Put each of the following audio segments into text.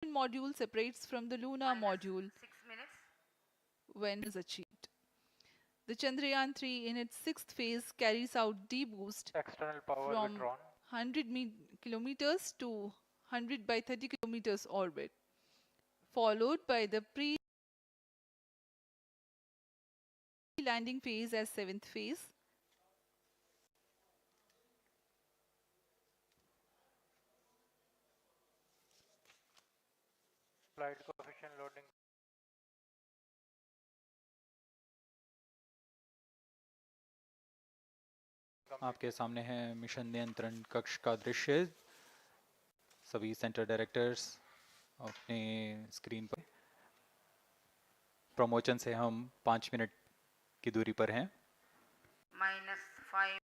module separates from the lunar module 6 minutes. when is achieved. The Chandrayaan-3 in its sixth phase carries out D-boost External power from withdrawn. 100 kilometers to 100 by 30 kilometers orbit, followed by the pre-landing phase as seventh phase. Flight coefficient loading. आपके सामने है mission नियंत्रण कक्ष का दृश्य। सभी centre directors अपने screen पर। प्रमोशन से हम 5 मिनट की दूरी पर हैं। -5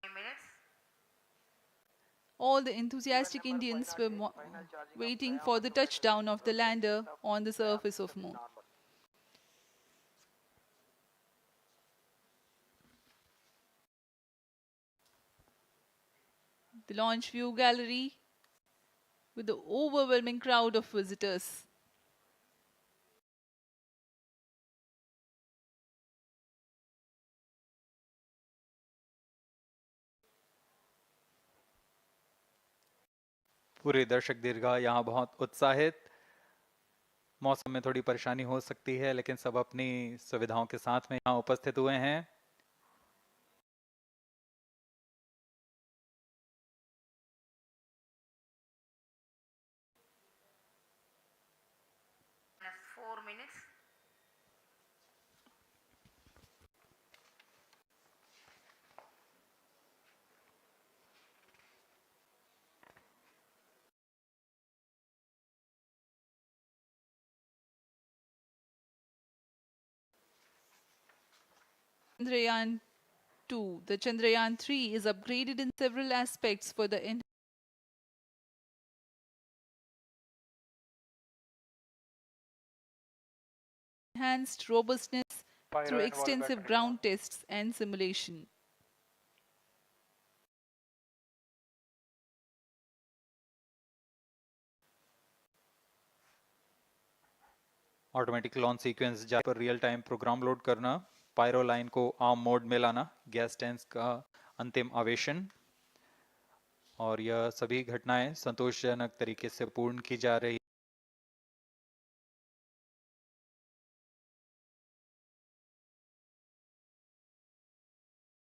minutes. All the enthusiastic Indians were waiting for the touchdown of the lander on the surface of Moon. The launch view gallery with the overwhelming crowd of visitors. पूरे दर्शक दीर्घा यहाँ बहुत उत्साहित। मौसम में थोड़ी परेशानी हो सकती है, लेकिन सब अपनी सुविधाओं के साथ में यहाँ उपस्थित हुए हैं। -4 minutes. Chandrayaan-2. The Chandrayaan-3 is upgraded in several aspects for the enhanced robustness through extensive ground tests and simulation. Automatic launch sequence जारी पर रियल टाइम प्रोग्राम लोड करना, पायरो लाइन को आर्म मोड में लाना, गैस टैंक्स का अंतिम आवेशन, और यह सभी घटनाएं संतोषजनक तरीके से पूर्ण की जा रही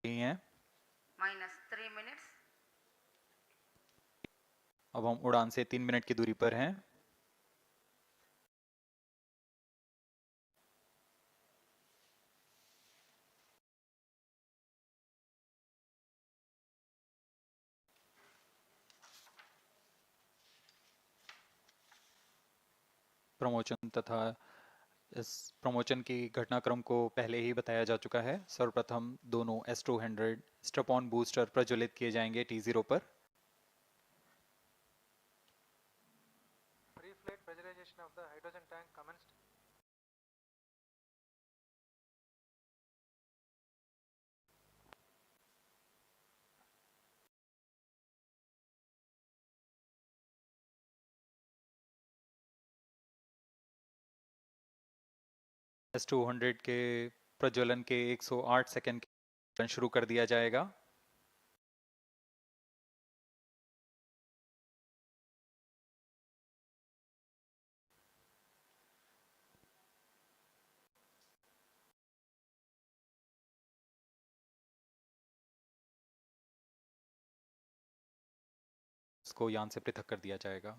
हैं। -3 minutes. अब हम उड़ान से 3 मिनट की दूरी पर हैं। प्रमोशन तथा इस प्रमोशन की घटनाक्रम को पहले ही बताया जा चुका है। सर्वप्रथम दोनों S200 स्ट्रप-ऑन बूस्टर प्रज्वलित किए जाएंगे T0 पर। Pre-flight pressurization of the hydrogen tank commenced. S200 के प्रज्वलन के 108 सेकंड के शुरू कर दिया जाएगा। इसको यान से पृथक कर दिया जाएगा।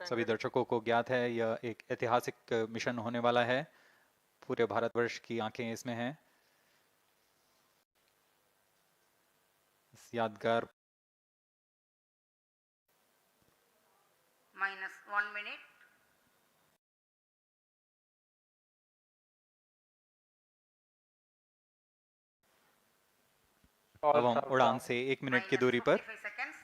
सभी दर्शकों को ज्ञात है यह एक ऐतिहासिक मिशन होने वाला है। पूरे भारतवर्ष की आंखें इसमें हैं। इस यादगार -1 minute. All अब हम उड़ान southbound. से 1 मिनट की minus दूरी पर 55 seconds,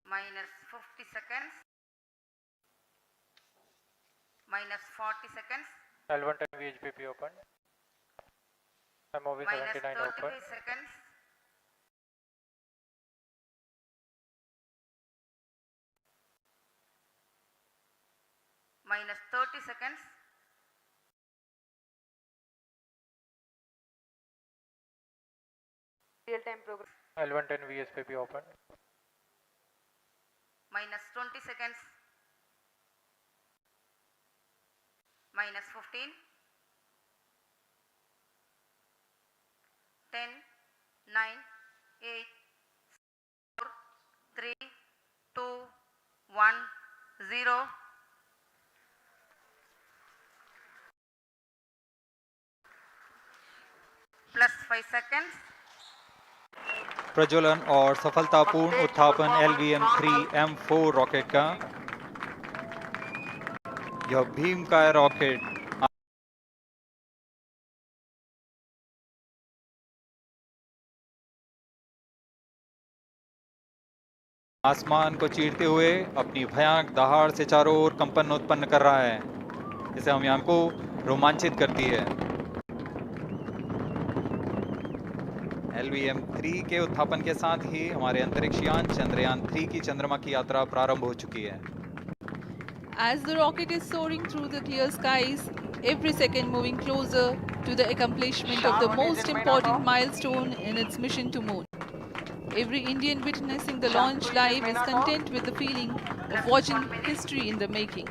minus 50 seconds, minus 40 seconds, L110 VHPP open. MOV minus 79 open. 35 seconds, minus 30 seconds, real time program, L110 VSPP open. minus 20 seconds, minus 15, 10, 9, 8, 4, 3, 2, 1, 0. Plus 5 seconds. प्रज्वलन और सफलतापूर्ण उत्थापन LVM-3M4 रॉकेट का। यह भीमकाय रॉकेट आसमान को चीरते हुए अपनी भयानक दहाड़ से चारों ओर कंपन उत्पन्न कर रहा है। इसे हम यहाँ को रोमांचित करती है। LVM-3 के उत्थापन के साथ ही हमारे अंतरिक्ष यान चंद्रयान-3 की चंद्रमा की यात्रा प्रारंभ हो चुकी है। As the rocket is soaring through the clear skies, every second moving closer to the accomplishment of the most important milestone in its mission to moon. Every Indian witnessing the launch live is content with the feeling of watching history in the making.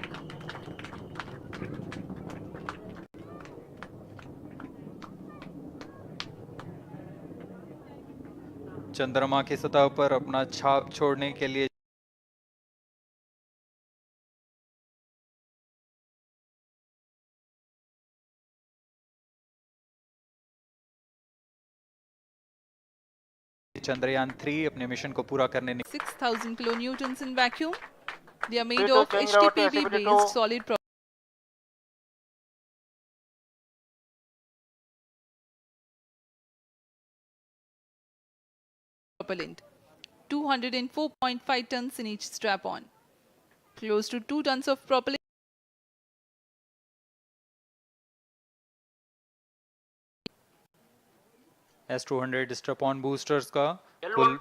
चंद्रमा की सतह पर अपना छाप छोड़ने के लिए चंद्रयान-3 अपने मिशन को पूरा करने 6,000 kilonewtons in vacuum. They are made of HTPB-based solid propellant. 204.5 tons in each strap-on. Close to 2 tons of propellant. S-200 strap-on boosters का कुल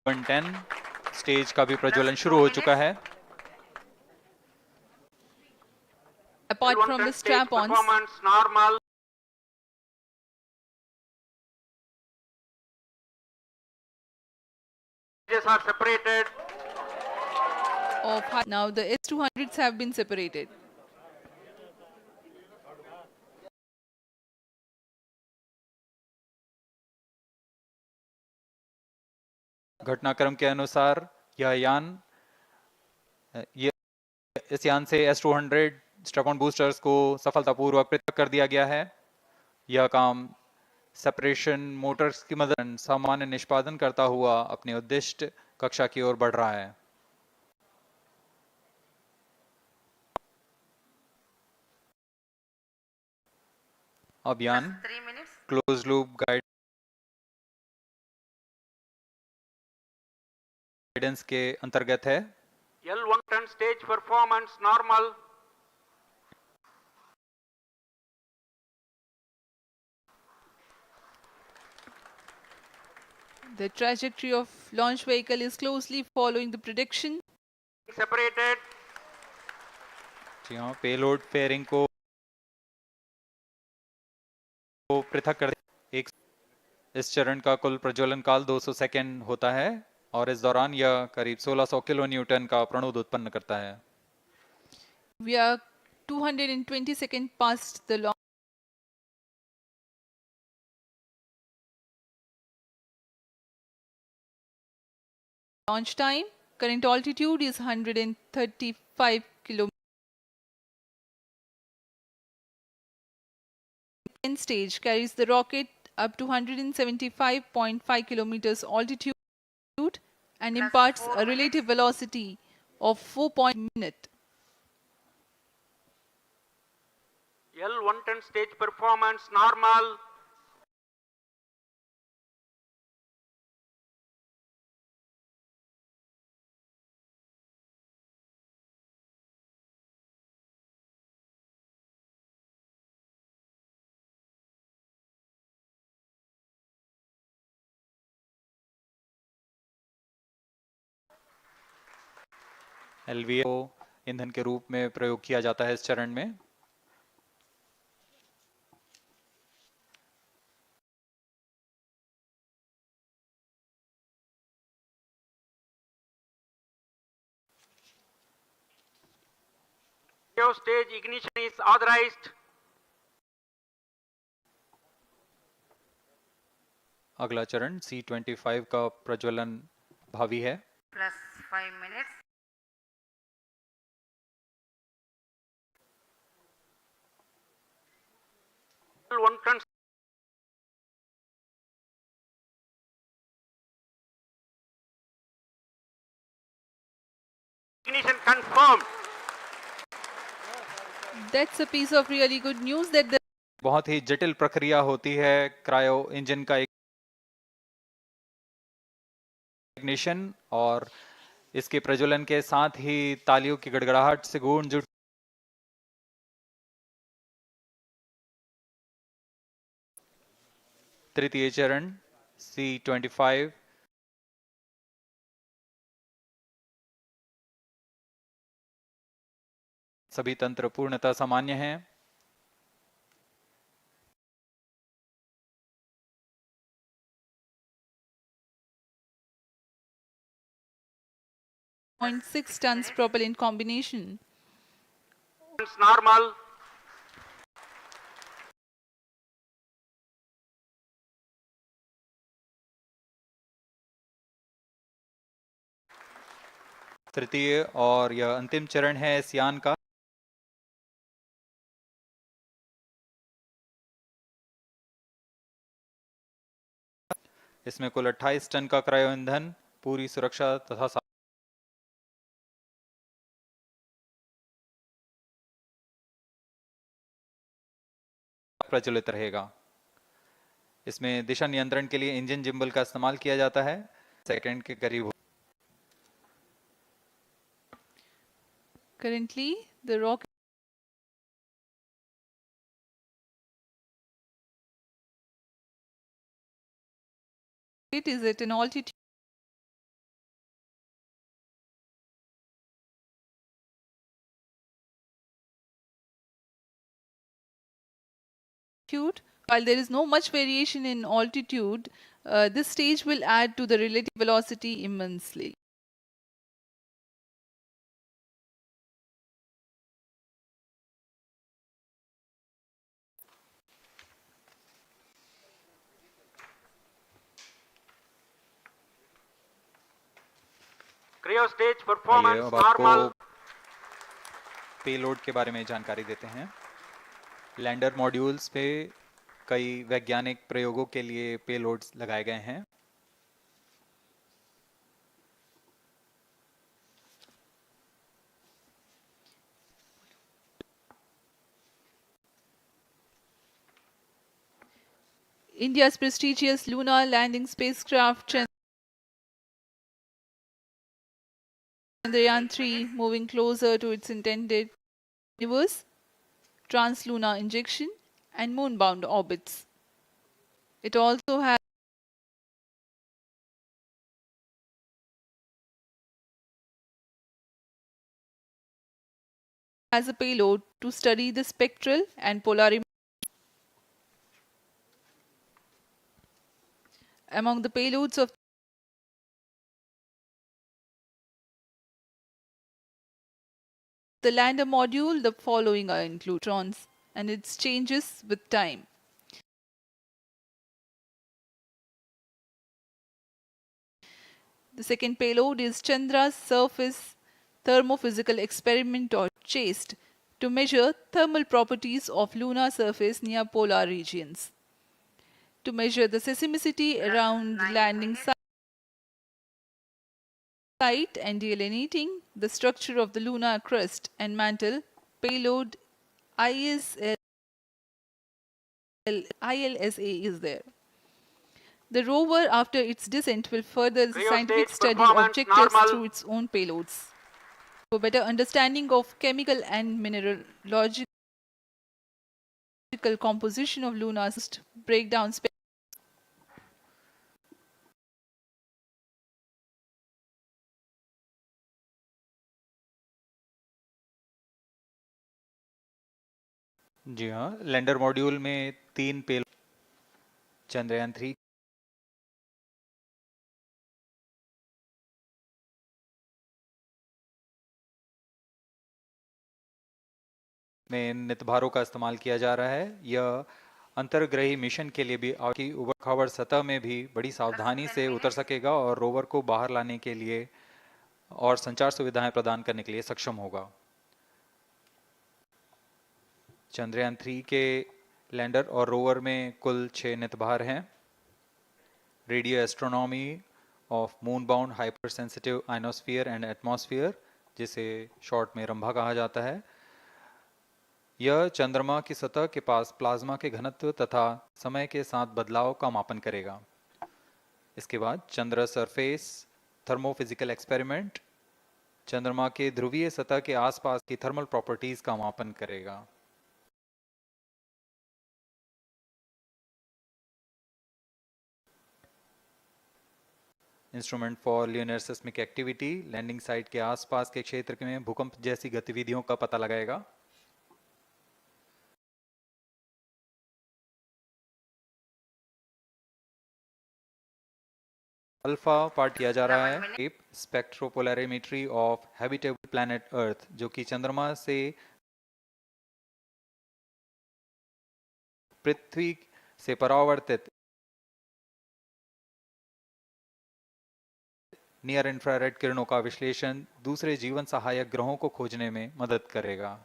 L110 स्टेज का भी प्रज्वलन शुरू हो चुका है। Apart from the strap-ons, normal. Are separated. now the S-200s have been separated. घटनाक्रम के अनुसार यह यान इस यान से S-200 स्ट्रैप-ऑन बूस्टर्स को सफलतापूर्वक पृथक कर दिया गया है। यह काम सेपरेशन मोटर्स की मदद से सामान्य निष्पादन करता हुआ अपनी उद्दिष्ट कक्षा की ओर बढ़ रहा है। अब यान क्लोज लूप गाइडेंस के अंतर्गत है। L110 stage performance normal. The trajectory of launch vehicle is closely following the prediction. Separated. जी हाँ, पेलोड फेयरिंग को पृथक कर एक इस चरण का कुल प्रज्वलन काल 200 सेकेंड होता है और इस दौरान यह करीब 1600 किलो न्यूटन का प्रणुद उत्पन्न करता है। We are 220 seconds past the launch. Launch time. Current altitude is 135 kilometers. Stage carries the rocket up to 175.5 kilometers altitude and imparts a relative velocity of 4 minute. L110 stage performance normal. एलवीए को ईंधन के रूप में प्रयोग किया जाता है इस चरण में। Stage ignition is authorized. अगला चरण C25 का प्रज्वलन भावी है। +5 minutes. L110 ignition confirmed. That's a piece of really good news that the बहुत ही जटिल प्रक्रिया होती है क्रायो इंजन का इग्निशन, और इसके प्रज्वलन के साथ ही तालियों की गड़गड़ाहट से गूंज उठ तृतीय चरण C25 सभी तंत्र पूर्णतः सामान्य हैं। .6 tons propellant combination. It's normal. तृतीय और यह अंतिम चरण है इस यान का। इसमें कुल 28 टन का क्रायो ईंधन पूरी सुरक्षा तथा प्रज्वलित रहेगा। इसमें दिशा नियंत्रण के लिए इंजन जिम्बल का इस्तेमाल किया जाता है। सेकंड के करीब Currently, the rocket is at an altitude while there is no much variation in altitude, this stage will add to the relative velocity immensely. Cryo stage आइए performance अब आपको normal. पेलोड के बारे में जानकारी देते हैं। लैंडर मॉड्यूल्स पे कई वैज्ञानिक प्रयोगों के लिए पेलोड्स लगाए गए हैं। India's prestigious lunar landing spacecraft Chandrayaan-3 moving closer to its intended universe, translunar injection and moon-bound orbits. It also has a payload to study the spectral and polar among the payloads of the lander module, the following are included: electrons and its changes with time. The second payload is Chandra's surface thermophysical experiment, or CHASTE, to measure thermal properties of lunar surface near polar regions, to measure the seismicity around the landing site and delineating the structure of the lunar crust and mantle. Payload ISL ILSA is there. The rover, after its descent, will further the Cryo scientific stage study performance objectives normal. through its own payloads. For better understanding of chemical and mineralogical composition of lunar system, breakdown जी हाँ, lander module में 3 पेल चंद्रयान 3 में नितभारों का इस्तेमाल किया जा रहा है। यह अंतर्ग्रही मिशन के लिए भी आपकी उबड़-खाबड़ सतह में भी बड़ी सावधानी से उतर सकेगा और रोवर को बाहर लाने के लिए और संचार सुविधाएं प्रदान करने के लिए सक्षम होगा। चंद्रयान 3 के लैंडर और रोवर में कुल 6 नितभार हैं। Radio astronomy of moon bound hyper sensitive ionosphere and atmosphere, जिसे शॉर्ट में रंभा कहा जाता है, यह चंद्रमा की सतह के पास प्लाज्मा के घनत्व तथा समय के साथ बदलाव का मापन करेगा। इसके बाद चंद्र सरफेस थर्मोफिजिकल एक्सपेरिमेंट चंद्रमा के ध्रुवीय सतह के आसपास की थर्मल प्रॉपर्टीज का मापन करेगा। Instrument for lunar seismic activity landing site के आसपास के क्षेत्र में भूकंप जैसी गतिविधियों का पता लगाएगा। अल्फा पार्ट किया जा रहा है स्पेक्ट्रोपोलैरिमेट्री ऑफ हैबिटेबल प्लैनेट अर्थ, जो कि चंद्रमा से पृथ्वी से परावर्तित नियर इंफ्रारेड किरणों का विश्लेषण दूसरे जीवन सहायक ग्रहों को खोजने में मदद करेगा।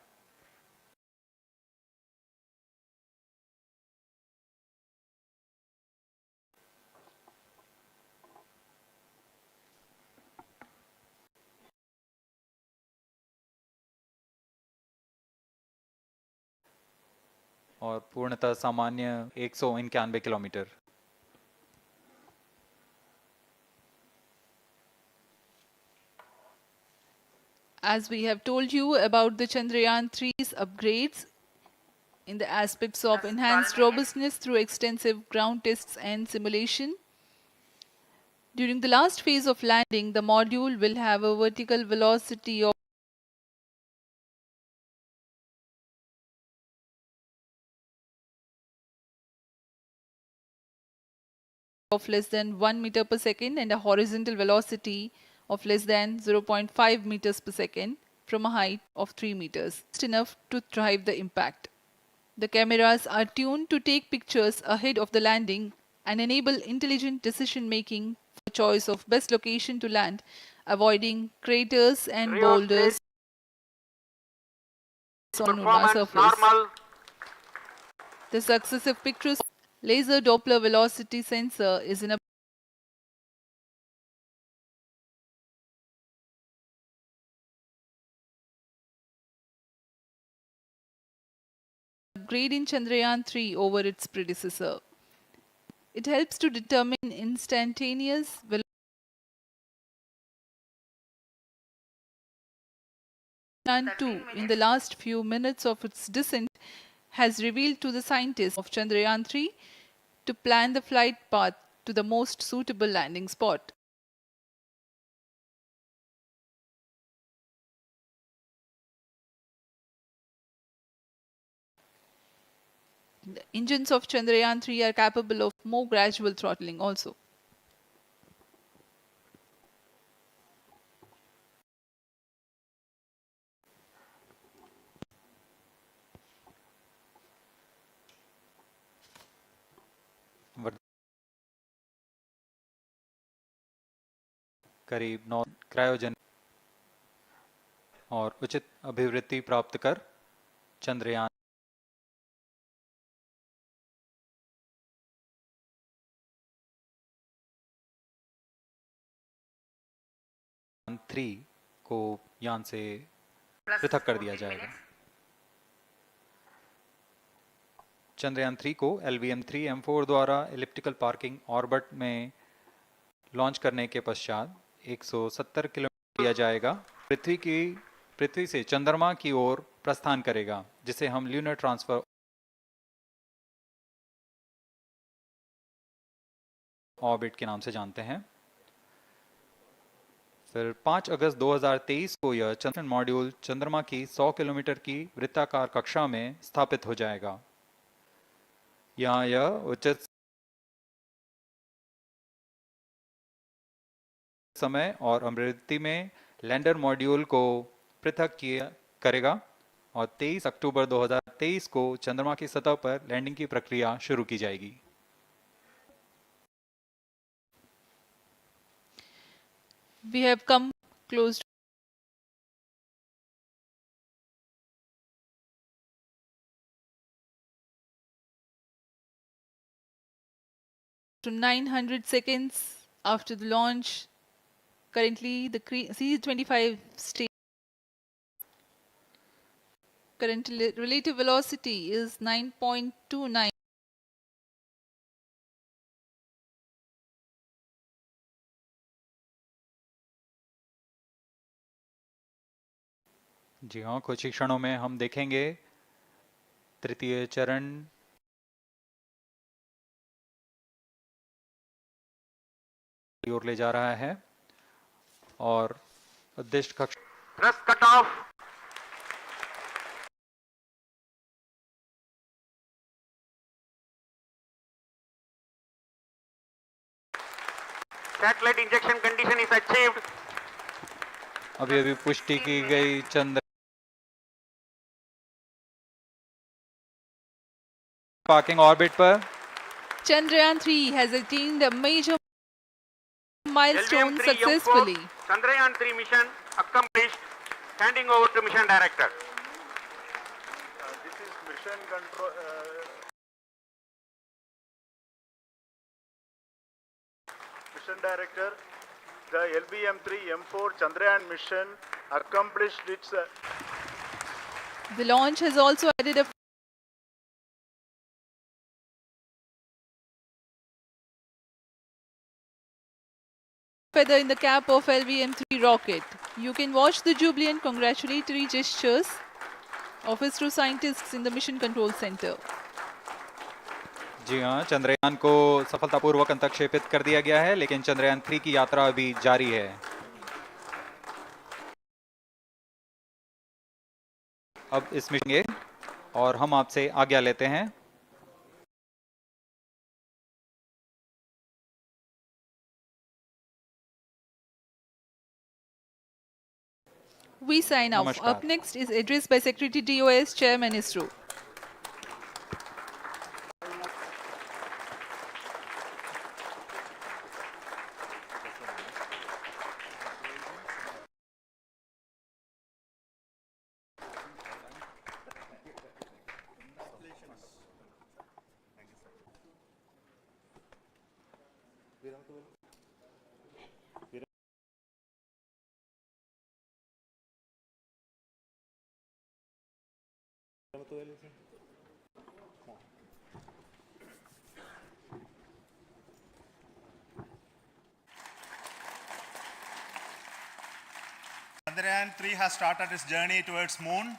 और पूर्णतः सामान्य 191 kilometre. As we have told you about the Chandrayaan 3's upgrades in the aspects of enhanced robustness through extensive ground tests and simulation, during the last phase of landing, the module will have a vertical velocity of less than 1 meter per second and a horizontal velocity of less than 0.5 meters per second from a height of 3 meters. Just enough to drive the impact. The cameras are tuned to take pictures ahead of the landing and enable intelligent decision making for choice of best location to land, avoiding craters and Cryo boulders stage on lunar performance surface. normal. The successive pictures laser Doppler velocity sensor is in a upgrade in Chandrayaan 3 over its predecessor. It helps to determine instantaneous velocity. Chandrayaan 2, in the last few minutes of its descent, has revealed to the scientists of Chandrayaan 3 to plan the flight path to the most suitable landing spot. The engines of Chandrayaan 3 are capable of more gradual throttling also. करीब 9 क्रायोजन और उचित अभिवृद्धि प्राप्त कर चंद्रयान 3 को यान से plus पृथक कर 40 दिया जाएगा। minutes. चंद्रयान 3 को LVM-3M4 द्वारा एलिप्टिकल पार्किंग ऑर्बिट में लॉन्च करने के पश्चात 170 किलोमीटर किया जाएगा। पृथ्वी से चंद्रमा की ओर प्रस्थान करेगा, जिसे हम ल्यूनर ट्रांसफर ऑर्बिट के नाम से जानते हैं। फिर 5 अगस्त 2023 को यह चंद्रयान मॉड्यूल चंद्रमा की 100 किलोमीटर की वृत्ताकार कक्षा में स्थापित हो जाएगा। यहाँ यह उचित समय और अमृति में लैंडर मॉड्यूल को पृथक करेगा और 23 अक्टूबर 2023 को चंद्रमा की सतह पर लैंडिंग की प्रक्रिया शुरू की जाएगी। We have come close to 900 seconds after the launch. Currently, the C-25 stage current relative velocity is 9.29. जी हाँ, कुछ ही क्षणों में हम देखेंगे तृतीय चरण की ओर ले जा रहा है और उद्दिष्ट कक्ष Thrust cut off. Satellite injection condition is achieved. अभी अभी पुष्टि की गई चंद्र पार्किंग ऑर्बिट पर। Chandrayaan 3 has attained a major milestone LVM-3M4 successfully. Chandrayaan 3 mission accomplished. Handing over to mission director. This is mission control. Mission director, the LVM-3M4 Chandrayaan mission accomplished its. The launch has also added a feather in the cap of LVM-3 rocket. You can watch the jubilant congratulatory gestures of ISRO scientists in the Mission Control Center. जी हाँ, चंद्रयान को सफलतापूर्वक अंतक्षेपित कर दिया गया है, लेकिन चंद्रयान 3 की यात्रा अभी जारी है। अब इस मिशन के और हम आपसे आज्ञा लेते हैं। We sign off. Namaskar. Up next is address by Secretary DOS, Chairman ISRO. Chandrayaan 3 has started its journey towards moon.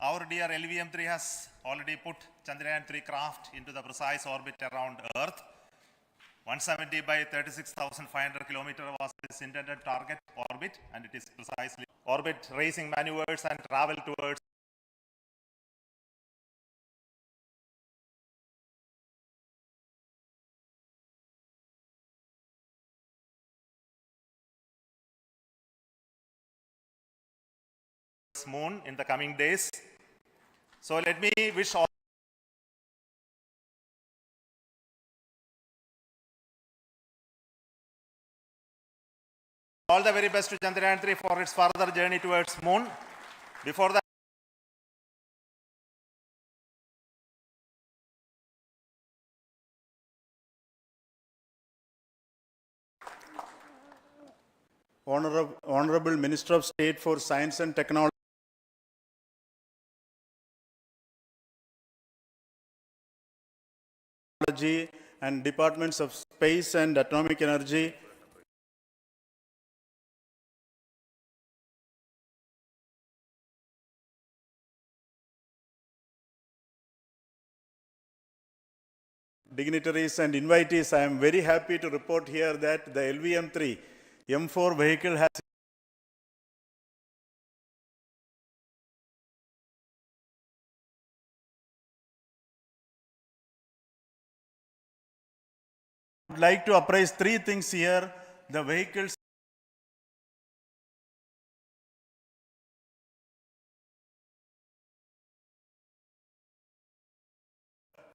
Our dear LVM-3 has already put Chandrayaan 3 craft into the precise orbit around Earth. 170 by 36,500 kilometers was its intended target orbit, and it is precisely orbit racing maneuvers and travel towards moon in the coming days. So let me wish all the very best to Chandrayaan 3 for its further journey towards moon. Before that, Honorable Minister of State for Science and Technology, and Departments of Space and Atomic Energy, dignitaries and invitees, I am very happy to report here that the LVM-3 M4 vehicle has I would like to appraise three things here. The vehicles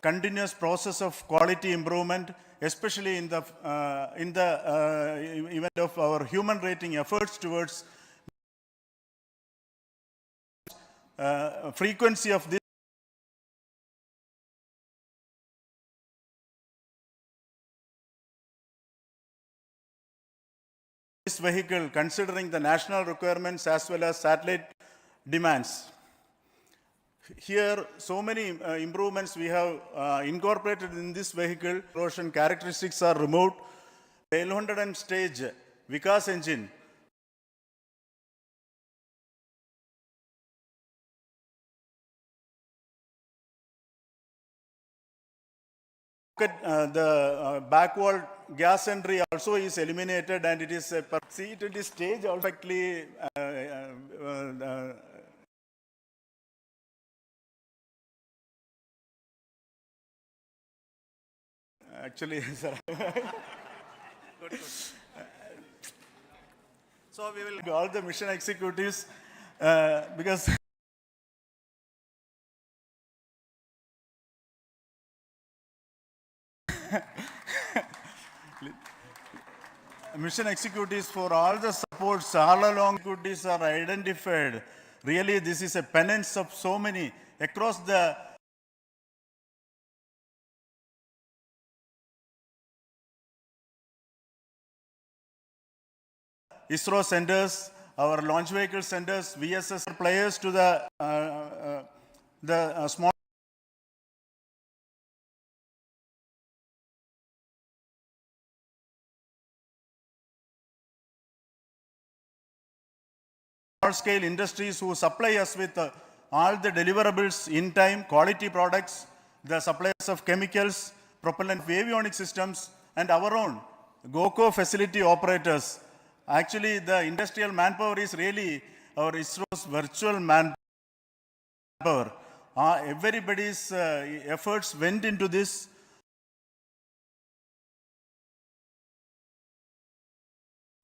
continuous process of quality improvement, especially in the event of our human rating efforts towards frequency of this vehicle, considering the national requirements as well as satellite demands. Here, so many improvements we have incorporated in this vehicle. Erosion characteristics are removed. The L100 stage Vikas engine the back wall gas entry also is eliminated, and it is see it is stage perfectly actually, sir. So we will all the mission executives because mission executives for all the supports all along executives are identified. Really, this is a penance of so many across the ISRO centers, our launch vehicle centers, VSS players to the small scale industries who supply us with all the deliverables in time, quality products, the suppliers of chemicals, propellant avionic systems, and our own GOCO facility operators. Actually, the industrial manpower is really our ISRO's virtual manpower. Everybody's efforts went into this.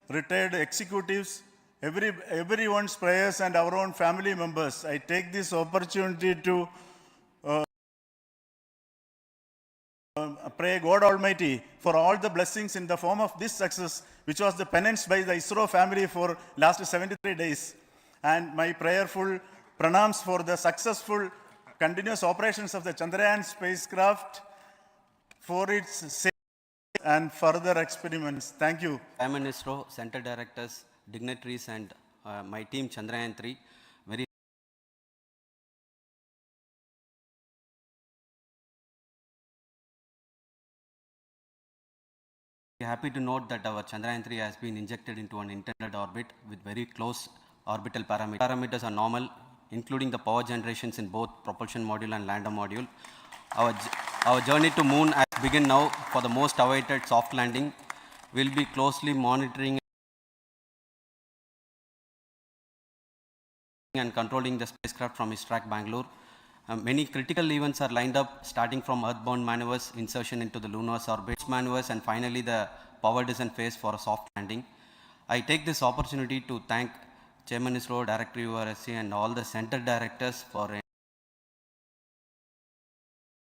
Retired executives, everyone's prayers, and our own family members. I take this opportunity to pray God Almighty for all the blessings in the form of this success, which was the penance by the ISRO family for last 73 days. And my prayerful pranams for the successful continuous operations of the Chandrayaan spacecraft for its safe and further experiments. Thank you. Chairman ISRO, Center Directors, dignitaries, and my team Chandrayaan-3, very happy to note that our Chandrayaan-3 has been injected into an intended orbit with very close orbital parameters. Parameters are normal, including the power generations in both propulsion module and lander module. Our journey to moon has begun now for the most awaited soft landing. We'll be closely monitoring and controlling the spacecraft from ISTRAC Bangalore. Many critical events are lined up, starting from earthbound maneuvers, insertion into the lunar orbit, maneuvers, and finally the power descent phase for a soft landing. I take this opportunity to thank Chairman ISRO, Director URSC, and all the center directors for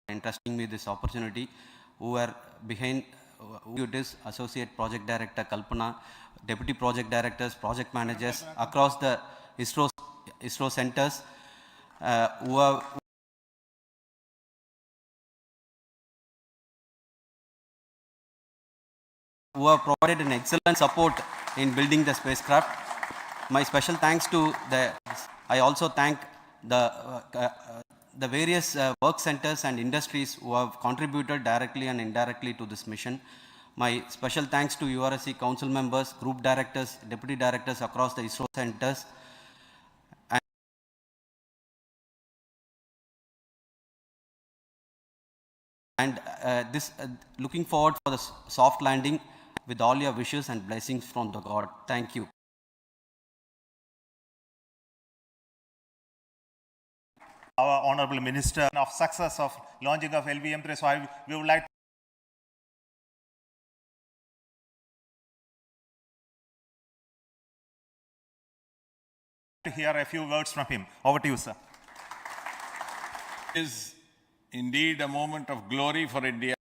entrusting me this opportunity, who are behind it is Associate Project Director Kalpana, Deputy Project Directors, Project Managers across the ISRO centers who have provided an excellent support in building the spacecraft. My special thanks to I also thank the various work centers and industries who have contributed directly and indirectly to this mission. My special thanks to URSC council members, group directors, deputy directors across the ISRO centers. And looking forward for the soft landing with all your wishes and blessings from the God. Thank you. Our Honorable Minister of success of launching of LVM-3. So we would like to hear a few words from him. Over to you, sir. Is indeed a moment of glory for India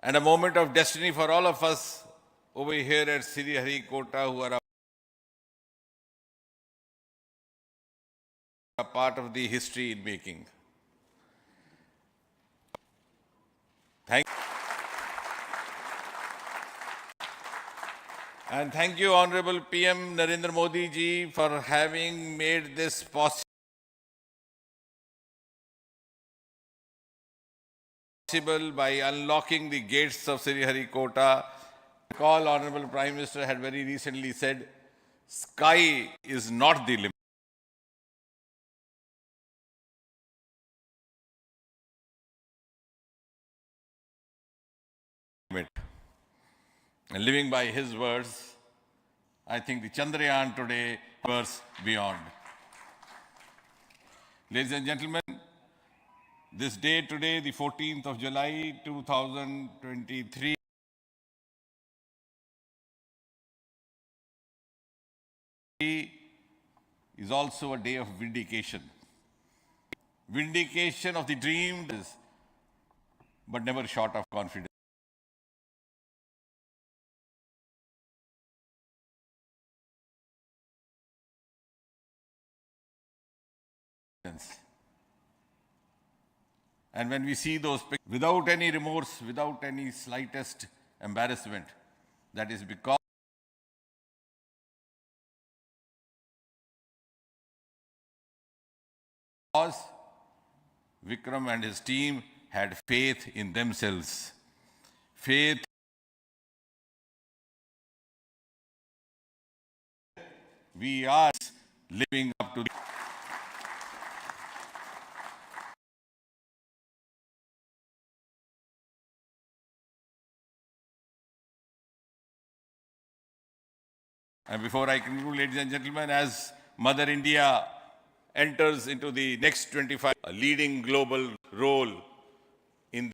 and a moment of destiny for all of us over here at Sriharikota who are a part of the history in making. Thank you, Honorable PM Narendra Modi ji, for having made this possible by unlocking the gates of Sriharikota. Call Honorable Prime Minister had very recently said, sky is not the limit. And living by his words, I think the Chandrayaan today was beyond. Ladies and gentlemen, this day today, the 14th of July 2023, is also a day of vindication. Vindication of the dream, but never short of confidence. And when we see those pictures, without any remorse, without any slightest embarrassment, that is because Vikram and his team had faith in themselves. Faith we are living up to. And before I conclude, ladies and gentlemen, as Mother India enters into the next 25, a leading global role in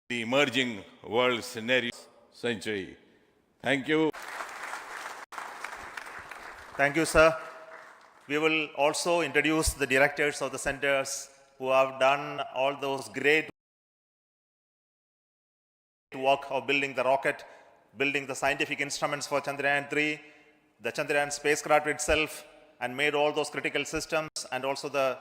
the emerging world scenario century. Thank you. Thank you, sir. We will also introduce the directors of the centers who have done all those great work of building the rocket, building the scientific instruments for Chandrayaan-3, the Chandrayaan spacecraft itself, and made all those critical systems, and also the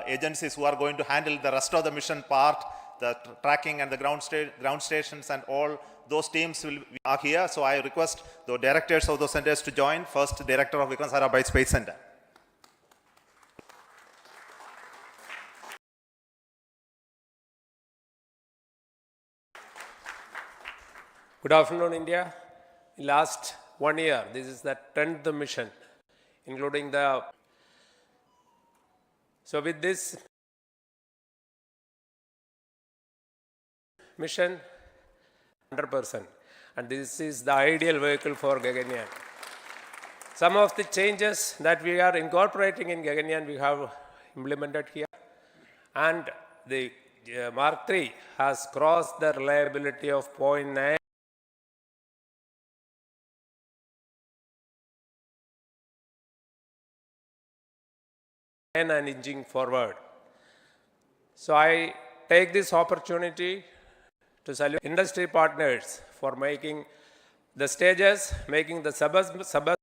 agencies who are going to handle the rest of the mission part, the tracking and the ground stations, and all those teams are here. So I request the directors of those centers to join. First, Director of Vikram Sarabhai Space Center. Good afternoon, India. Last 1 year, this is the 10th mission, including the... So with this mission, 100%, and this is the ideal vehicle for Gaganyaan. Some of the changes that we are incorporating in Gaganyaan, we have implemented here, and the Mark III has crossed the reliability of 0.9 and inching forward. So I take this opportunity to salute industry partners for making the stages, making the sub-assemblies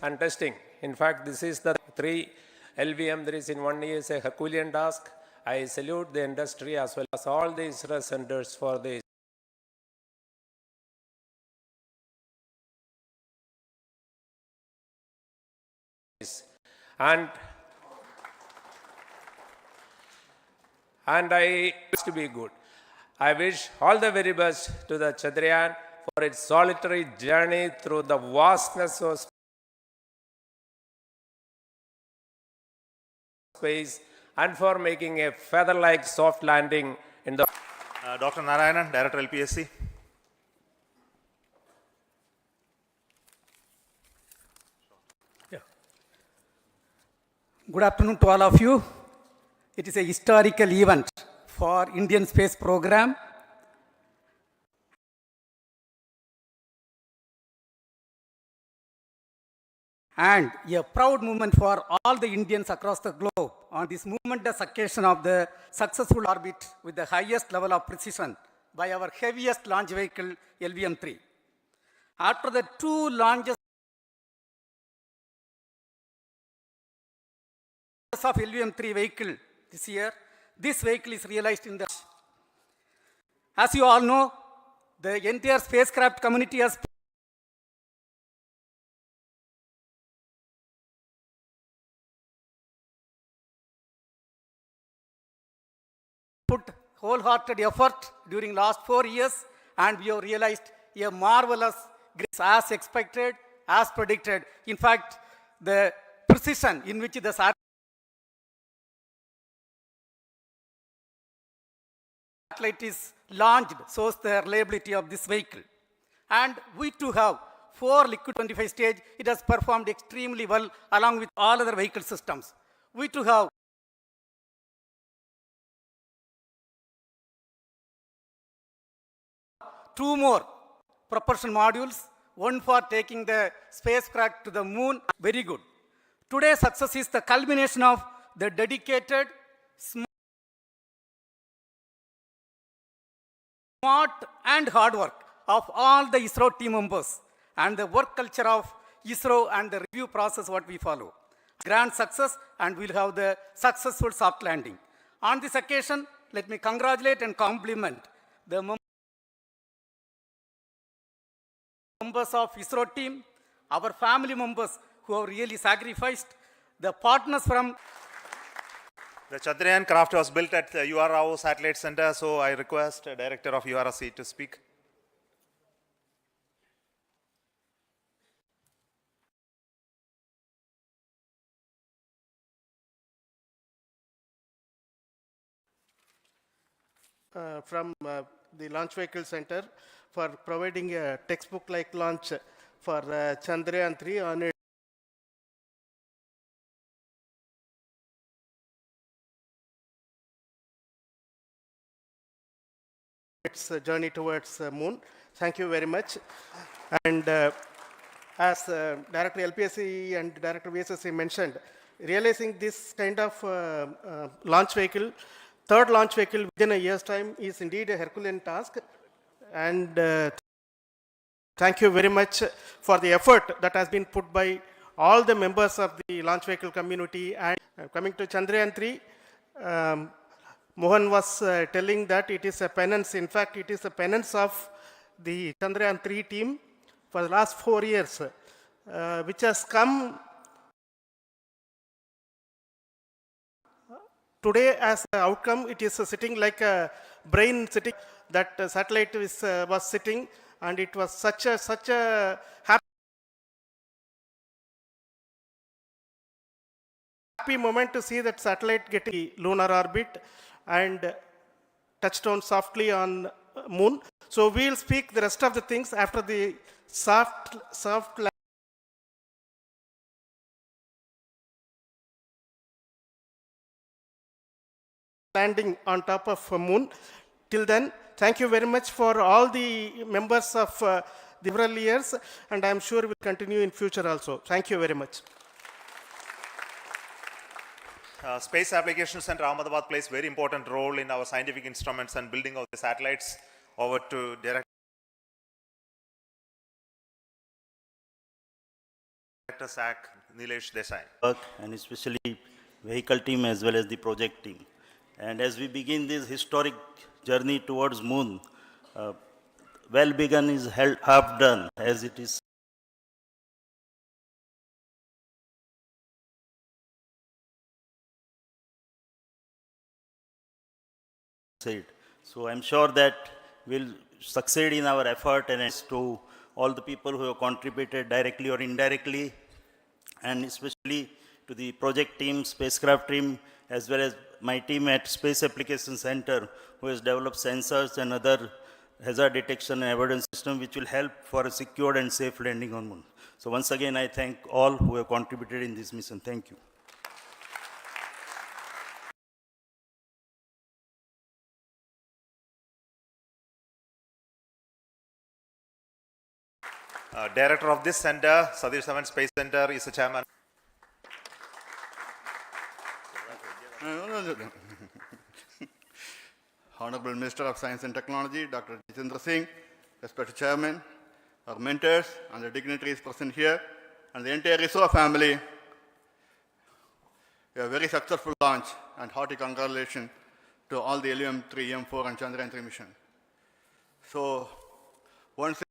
and testing. In fact, this is the 3 LVM-3 is in 1 year is a Herculean task. I salute the industry as well as all the ISRO centers for this. And I wish to be good. I wish all the very best to the Chandrayaan for its solitary journey through the vastness of space and for making a feather-like soft landing in the... Dr. Narayanan, Director LPSC. Good afternoon to all of you. It is a historical event for Indian space program. And a proud moment for all the Indians across the globe on this momentous occasion of the successful orbit with the highest level of precision by our heaviest launch vehicle, LVM-3. After the 2 launches of LVM-3 vehicle this year, this vehicle is realized in the... As you all know, the entire spacecraft community has put wholehearted effort during last 4 years, and we have realized a marvelous grace as expected, as predicted. In fact, the precision in which the satellite is launched shows the reliability of this vehicle. And we too have 4 liquid 25 stage. It has performed extremely well along with all other vehicle systems. We too have 2 more propulsion modules, one for taking the spacecraft to the moon. Very good. Today's success is the culmination of the dedicated, smart and hard work of all the ISRO team members and the work culture of ISRO and the review process what we follow. Grand success, and we'll have the successful soft landing. On this occasion, let me congratulate and compliment the members of ISRO team, our family members who have really sacrificed, the partners from... The Chandrayaan craft was built at the UR Rao Satellite Center, so I request the Director of URSC to speak. From the Launch Vehicle Center for providing a textbook-like launch for Chandrayaan-3 on its journey towards the moon. Thank you very much. And as Director LPSC and Director VSSC mentioned, realizing this kind of launch vehicle, third launch vehicle within a year's time, is indeed a Herculean task. And thank you very much for the effort that has been put by all the members of the launch vehicle community. And coming to Chandrayaan-3, Mohan was telling that it is a penance. In fact, it is a penance of the Chandrayaan-3 team for the last 4 years, which has come today as an outcome. It is sitting like a brain sitting, that satellite was sitting, and it was such a happy moment to see that satellite getting lunar orbit and touchdown softly on moon. So we'll speak the rest of the things after the soft landing on top of moon. Till then, thank you very much for all the members of the several years, and I'm sure we'll continue in future also. Thank you very much. Space Application Center Ahmedabad plays very important role in our scientific instruments and building of the satellites. Over to Director SAC, Nilesh Desai. And especially vehicle team as well as the project team. And as we begin this historic journey towards moon, well begun is half done, as it is said. So I'm sure that we'll succeed in our effort, and it's to all the people who have contributed directly or indirectly, and especially to the project team, spacecraft team, as well as my team at Space Application Center, who has developed sensors and other hazard detection and avoidance system which will help for a secured and safe landing on moon. So once again, I thank all who have contributed in this mission. Thank you. Director of this center, Satish Dhawan Space Center, is the chairman. Honorable Minister of Science and Technology, Dr. Jitendra Singh, respected Chairman, our mentors and the dignitaries present here, and the entire ISRO family, a very successful launch, and hearty congratulations to all the LUM-3, M4 and Chandrayaan-3 mission. So, once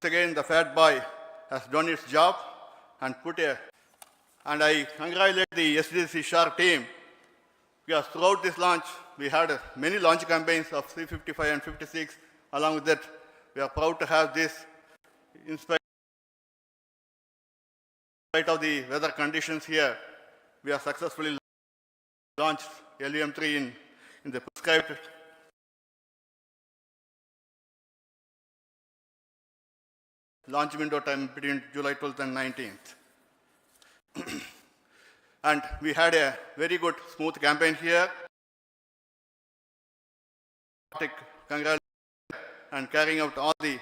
again, the fat boy has done its job and and I congratulate the SDC Shark team, because throughout this launch, we had many launch campaigns of 355 and 56. Along with that, we are proud to have this in spite of the weather conditions here. We have successfully launched LUM-3 in the prescribed launch window time between July 12th and 19th. And we had a very good, smooth campaign here. Congratulations and carrying out all the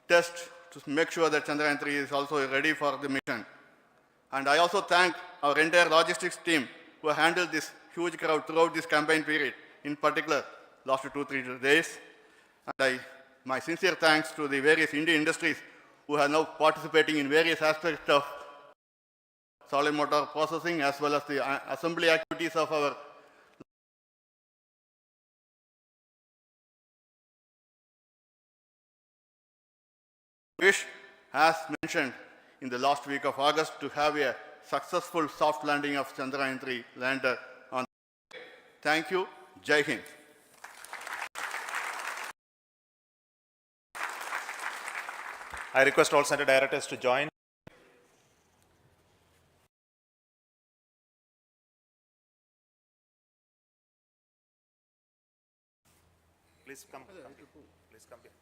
tests to make sure that Chandrayaan-3 is also ready for the mission. And I also thank our entire logistics team who handled this huge crowd throughout this campaign period, in particular, last 2-3 days. And my sincere thanks to the various Indian industries who are now participating in various aspects of solid motor processing, as well as the assembly activities of our wish, as mentioned in the last week of August, to have a successful soft landing of Chandrayaan-3 lander on. Thank you. Jai Hind. I request all center directors to join. Please come. Please come here.